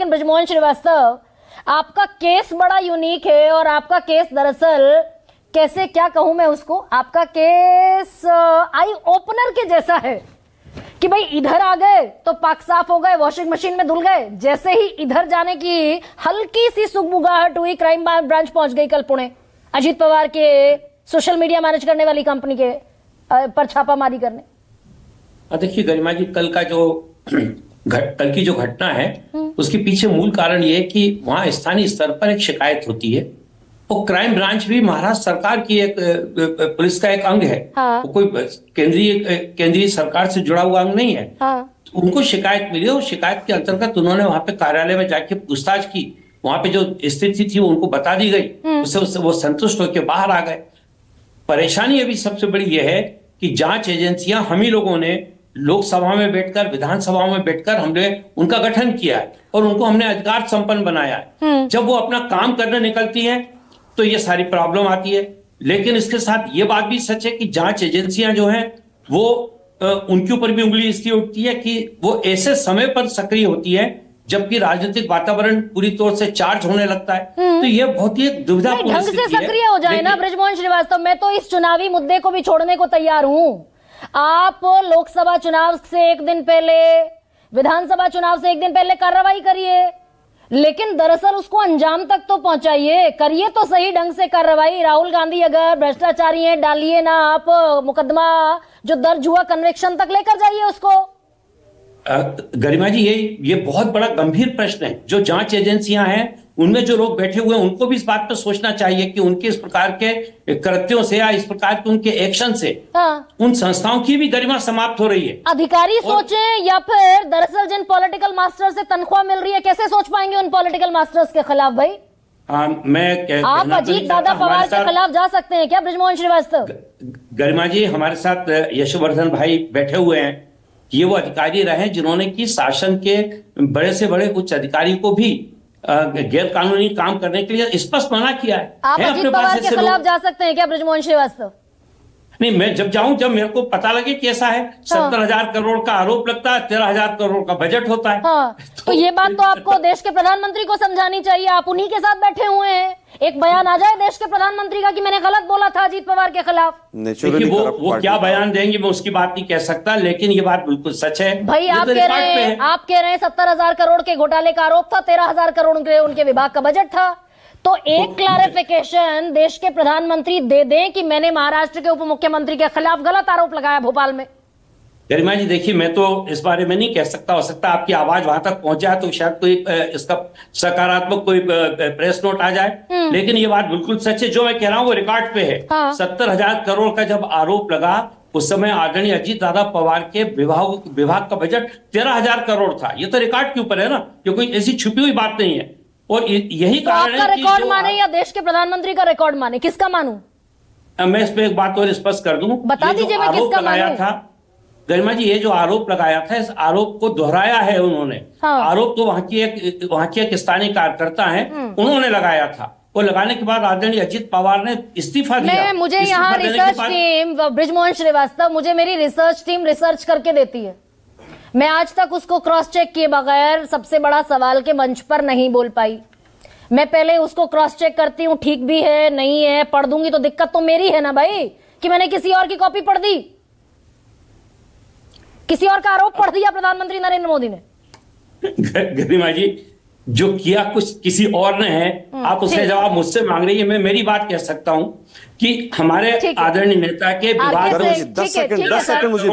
लेकिन बृजमोहन श्रीवास्तव, आपका केस बड़ा यूनिक है और आपका केस दरअसल कैसे क्या कहूं मैं उसको, आपका केस आई ओपनर के जैसा है कि भाई इधर आ गए तो पाक साफ हो गए, वॉशिंग मशीन में धुल गए, जैसे ही इधर जाने की हल्की सी सुगबुगाहट हुई क्राइम ब्रांच पहुंच गई कल पुणे अजीत पवार के सोशल मीडिया मैनेज करने वाली कंपनी के पर छापामारी करने। देखिए गरिमा जी, कल की जो घटना है उसके पीछे मूल कारण ये है कि वहां स्थानीय स्तर पर एक शिकायत होती है। वो क्राइम ब्रांच भी महाराष्ट्र सरकार की एक पुलिस का एक अंग है। हाँ। वो कोई केंद्रीय सरकार से जुड़ा हुआ अंग नहीं है। हाँ। उनको शिकायत मिली और शिकायत के अंतर्गत उन्होंने वहां पे कार्यालय में जाके पूछताछ की। वहां पे जो स्थिति थी वो उनको बता दी गई, उससे वो संतुष्ट होकर बाहर आ गए। परेशानी अभी सबसे बड़ी यह है कि जांच एजेंसियां, हम ही लोगों ने लोकसभा में बैठकर, विधानसभा में बैठकर हमने उनका गठन किया है और उनको हमने अधिकार संपन्न बनाया है। जब वो अपना काम करने निकलती हैं तो ये सारी प्रॉब्लम आती है। लेकिन इसके साथ ये बात भी सच है कि जांच एजेंसियां जो हैं वो उनके ऊपर भी उंगली इसलिए उठती है कि वो ऐसे समय पर सक्रिय होती है जबकि राजनीतिक वातावरण पूरी तौर से चार्ज होने लगता है। तो ये बहुत ही दुविधापूर्ण ढंग से सक्रिय हो जाए ना बृजमोहन श्रीवास्तव। मैं तो इस चुनावी मुद्दे को भी छोड़ने को तैयार हूं। आप लोकसभा चुनाव से एक दिन पहले, विधानसभा चुनाव से एक दिन पहले कार्रवाई करिए, लेकिन दरअसल उसको अंजाम तक तो पहुंचाइए, करिए तो सही ढंग से कार्रवाई। राहुल गांधी अगर भ्रष्टाचारी हैं, डालिए ना आप मुकदमा जो दर्ज हुआ, कन्विक्शन तक लेकर जाइए उसको। गरिमा जी, ये बहुत बड़ा गंभीर प्रश्न है। जो जांच एजेंसियां हैं उनमें जो लोग बैठे हुए हैं उनको भी इस बात पर सोचना चाहिए कि उनके इस प्रकार के कृत्यों से या इस प्रकार के उनके एक्शन से उन संस्थाओं की भी गरिमा समाप्त हो रही है। अधिकारी सोचें या फिर दरअसल जिन पॉलिटिकल मास्टर्स से तनख्वाह मिल रही है, कैसे सोच पाएंगे उन पॉलिटिकल मास्टर्स के खिलाफ भाई? आप अजीत दादा पवार के खिलाफ जा सकते हैं क्या बृजमोहन श्रीवास्तव? गरिमा जी, हमारे साथ यशवर्धन भाई बैठे हुए हैं। ये वो अधिकारी रहे जिन्होंने कि शासन के बड़े से बड़े उच्च अधिकारी को भी गैर कानूनी काम करने के लिए स्पष्ट मना किया है। आप अजीत पवार के खिलाफ जा सकते हैं क्या बृजमोहन श्रीवास्तव? नहीं, मैं जब जाऊं, जब मेरे को पता लगे कि ऐसा है। 70,000 करोड़ का आरोप लगता है, 13,000 करोड़ का बजट होता है। हाँ, तो ये बात तो आपको देश के प्रधानमंत्री को समझानी चाहिए। आप उन्हीं के साथ बैठे हुए हैं। एक बयान आ जाए देश के प्रधानमंत्री का कि मैंने गलत बोला था अजीत पवार के खिलाफ। देखिए वो क्या बयान देंगे मैं उसकी बात नहीं कह सकता, लेकिन ये बात बिल्कुल सच है भाई। आप कह रहे हैं 70,000 करोड़ के घोटाले का आरोप था, 13,000 करोड़ उनके विभाग का बजट था। तो एक क्लैरिफिकेशन देश के प्रधानमंत्री दे दें कि मैंने महाराष्ट्र के उप मुख्यमंत्री के खिलाफ गलत आरोप लगाया भोपाल में। गरिमा जी देखिए, मैं तो इस बारे में नहीं कह सकता। हो सकता आपकी आवाज वहां तक पहुंच जाए तो शायद कोई इसका सकारात्मक कोई प्रेस नोट आ जाए। लेकिन ये बात बिल्कुल सच है, जो मैं कह रहा हूँ वो रिकॉर्ड पे है। 70,000 करोड़ का जब आरोप लगा उस समय आदरणीय अजीत दादा पवार के विभाग का बजट 13,000 करोड़ था। ये तो रिकॉर्ड के ऊपर है ना, ये कोई ऐसी छुपी हुई बात नहीं है। और यही कारण है कि रिकॉर्ड माने या देश के प्रधानमंत्री का रिकॉर्ड माने, किसका मानूं? मैं इस पे एक बात और स्पष्ट कर दूं, बता दीजिए मैं किसका मानूं? था गरिमा जी, ये जो आरोप लगाया था, इस आरोप को दोहराया है उन्होंने। आरोप तो वहां की एक स्थानीय कार्यकर्ता है, उन्होंने लगाया था। वो लगाने के बाद आदरणीय अजीत पवार ने इस्तीफा दिया। मुझे यहाँ रिसर्च टीम, बृजमोहन श्रीवास्तव, मुझे मेरी रिसर्च टीम रिसर्च करके देती है। मैं आज तक उसको क्रॉस चेक किए बगैर सबसे बड़ा सवाल के मंच पर नहीं बोल पाई। मैं पहले उसको क्रॉस चेक करती हूँ, ठीक भी है नहीं है, पढ़ दूंगी तो दिक्कत तो मेरी है ना भाई, कि मैंने किसी और की कॉपी पढ़ दी, किसी और का आरोप पढ़ दिया प्रधानमंत्री नरेंद्र मोदी ने। गरिमा जी, जो किया कुछ किसी और ने है, आप उसका जवाब मुझसे मांग रही है। मैं मेरी बात कह सकता हूं कि हमारे आदरणीय नेता के विभाग से 10 सेकंड मुझे